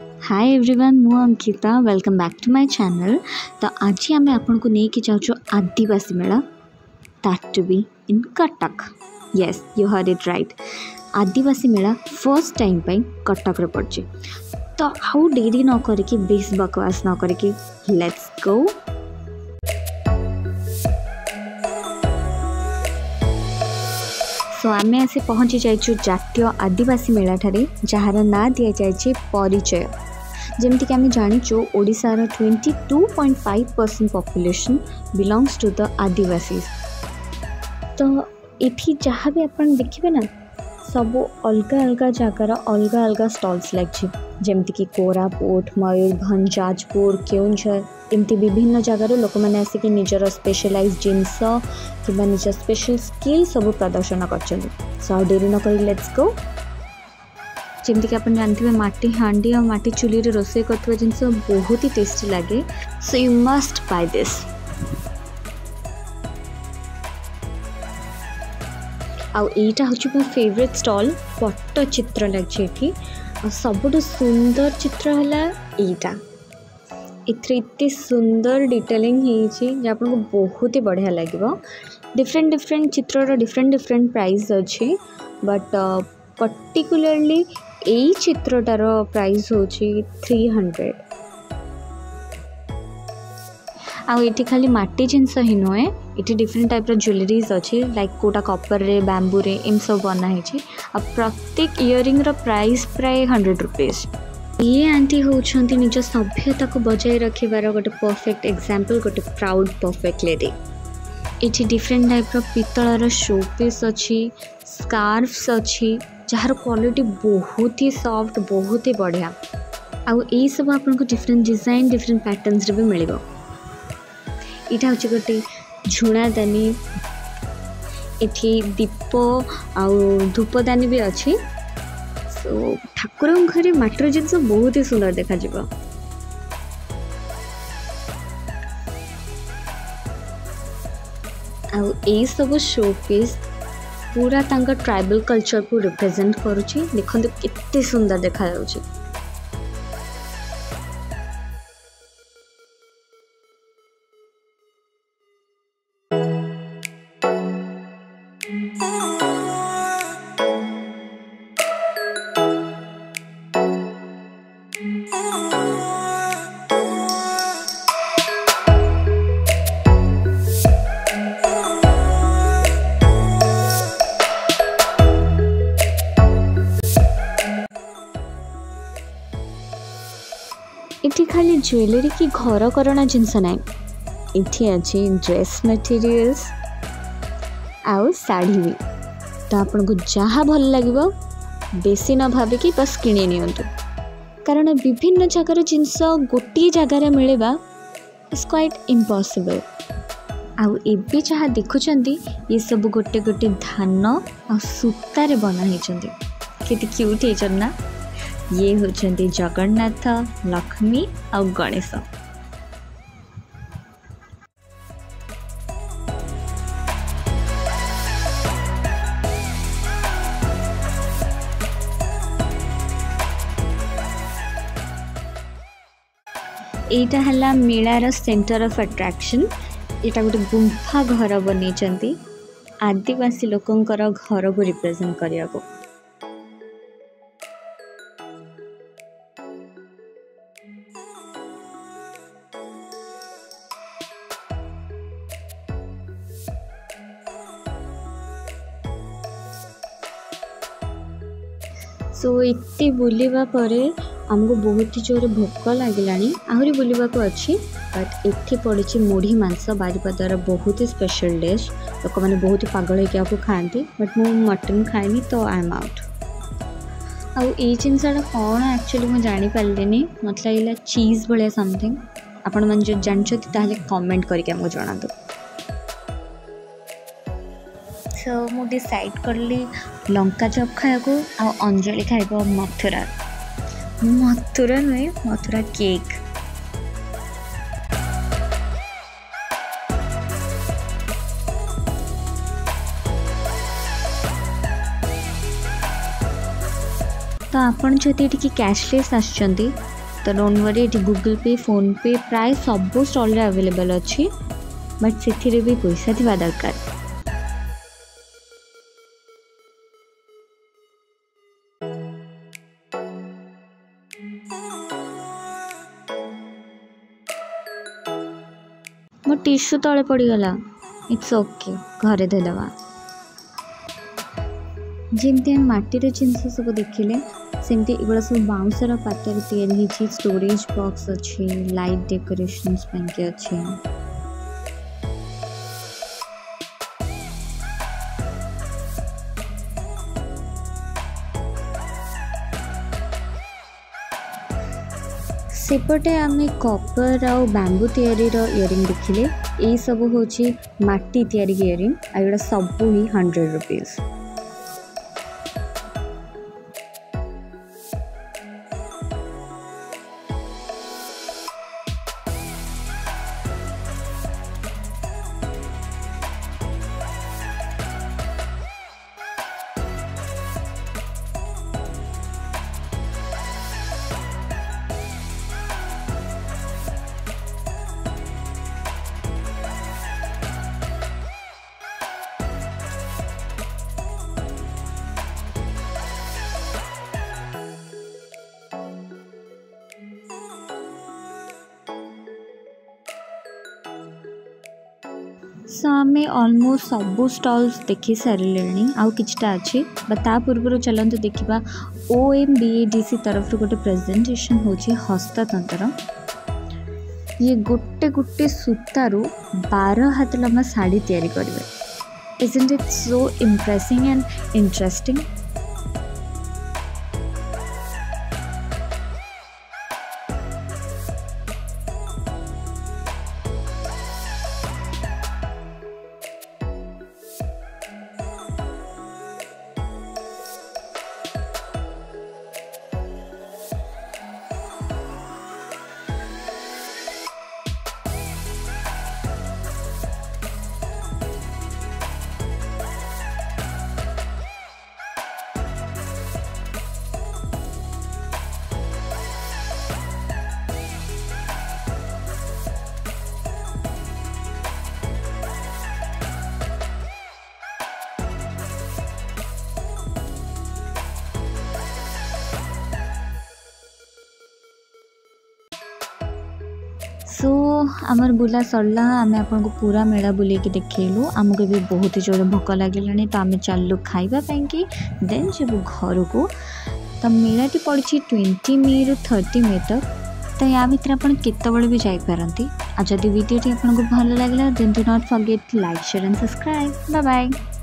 हाय everyone, मु Ankita. Welcome back to my channel. तो आज आम आपन को लेके जाऊँ Adivasi Mela, that to be in Cuttack. Yes, you heard it right. Adivasi Mela first time पे कटक रे पड़े। तो आउ देरी न करके, बेस बकवास न करके, लेट्स गो। सो आमे आसी पहुँची जाइछु जातीय आदिवासी मेला ठारे, जार ना दि जाइए परिचय। जमती कि आम जाचु ओडिशार 22.5% पॉपुलेशन बिलोंग्स टू द आदिवासी। तो ये जहाँ भी आप देखिए ना, सब अलग अलग जगार अलग अलग स्टल्स लगे, जमती कि कोरापुट, मयूरभंज, जाजपुर, केउंझर, एमती विभिन्न जगार लोक मैंने आसिक निजर स्पेशलाइज जिनस कि निज स्पेशल स्किल सब प्रदर्शन कर। सो डेरी नक, लेट्स गो। जमती कि आप जानते माटी हांडी और माटी चुली रे रोसे करथवा जिनस बहुत ही टेस्टी लगे। So you must by this. आउ एटा होची मो फेवरेट स्टॉल। पट्टचित्र लगे सबुठ सुंदर चित्र है एटा। इतने सुंदर डिटेलिंग है आपको बहुत ही बढ़िया लगे। डिफरेंट डिफरेंट चित्र डिफरेंट प्राइस अच्छे, बट पर्टिकुलरली यही चित्रटार प्राइस हो 300। आउ ये खाली माटी जिनस ही नुहे, ये डिफरेंट टाइप ज्वेलरीज अच्छी, लाइक कोटा कपर रे, बैम्बू रे, एम सब बनाई। प्रत्येक इयरिंग प्राइस प्राय 100 रुपीज। ये आंटी होती निज सभ्यता को बजाय रखार गोटे परफेक्ट एग्जांपल, गोटे प्राउड परफेक्ट लेडी। ये डिफरेंट टाइप पितलर शो पीस अच्छी, स्कार्फ्स अच्छी, जार क्वालिटी बहुत ही सॉफ्ट, बहुत ही बढ़िया। आउ यही सब आपको डिफरेंट डिजाइन डिफरेंट पैटर्न्स भी मिल। यहाँ हूँ गोटे झुणादानी, ये दीप आउ धूपदानी भी अच्छी। सो ठाकुर घरे माटर जिनस बहुत ही सुंदर देखा। आउ यही सब शो पीस पूरा तांका ट्राइबल कल्चर को रिप्रेजेंट करुच्ची। देखो कितने सुंदर देखा जाउची। इठी खाली ज्वेलरी की घर करना जिनस ना, इठी अच्छी ड्रेस मटेरियल्स आउ साड़ी भी। तो आपन को जहाँ भल लगे बेसी न भावे कि बस किणी नियंतु, कारण विभिन्न जगार जिनस गोटे जगार मिलवा इज क्वाइट इम्पॉसिबल। आउ एबे जहाँ देखुचंदी ये सब गोटे गोटे धान आ सूतारे बना होइचंदी। केते क्यूट होइचन ना। ये होचंदी जगन्नाथ, लक्ष्मी और गणेश। एटा हला मेलार सेंटर ऑफ अट्रैक्शन। एटा गोटे गुंफा घर बनी आदिवासी लोकंकर घर को रिप्रेजेंट करिया को। सो इतनी बुलवा परे आमको बहुत ही जोर भोक लगिलानी, आहरी बुलवा को अच्छी। बट इतनी पड़ी मुढ़ी मांस, बारिपदार बहुत ही स्पेशल डिश। लोक मैंने बहुत ही पागल होकर खाती, बट मु मटन खाएनी, तो आई एम आउट। आउ ये जिनसा कौन एक्चुअली मुझे जानी पारे, मत लगे चीज भाया समथिंग। आपण मैंने जो जानते कमेंट करके आमको जना दो। सो मु डिसाइड करली लंका चप खाया को, आ अंजलि खाइब मथुरा। मथुरा नुहे, मथुरा केक। तो आपण जदि ये कैशलेस आसचंती तो डोंट वरी ये गूगल पे फोन पे प्राय सब स्टॉल रे अवेलेबल अच्छी बट से भी पैसा थिबा दरकार। मो टिश्यू तले पड़गला इट्स ओके घरे धोदवा। जमती हम माटीर जिनस सब देखिले सेमती एगुड़ा सब बाउंसर पातर तैयारी स्टोरेज बॉक्स अच्छी लाइट डेकोरेशंस के अच्छी। सेपटे आम कॉपर आ बैम्बू तैयारी इयरिंग देखिले यही सब हूँ माटी तैयारी इयरिंग आगुड़ा सब ही 100 रुपीज। सो आम ऑलमोस्ट सबू स्टॉल्स देखी सारे आउ किछटा अच्छी ता पूर्व चलते देखा OMBADC तरफ गोटे प्रेजेंटेशन होची हस्ततंत्र। ये गोटे गोटे सूतारू 12 हाथ लम्बा साड़ी तैयारी करेंगे। Isn't it so impressing and interesting. So आमर बुला सरला आम आपन को पूरा मेला बुले के देखलु आमको भी बहुत जोर भोक लगे तो आम चलू खाइबा कि देन जब घर को तो मेलाटी पड़ी 20 मई रु 30 मई तक। तो या भितर आप केतबले भी जापारती। आ जदि वीडियोटी आपको भल लगे then do not forget like share and subscribe. Bye bye.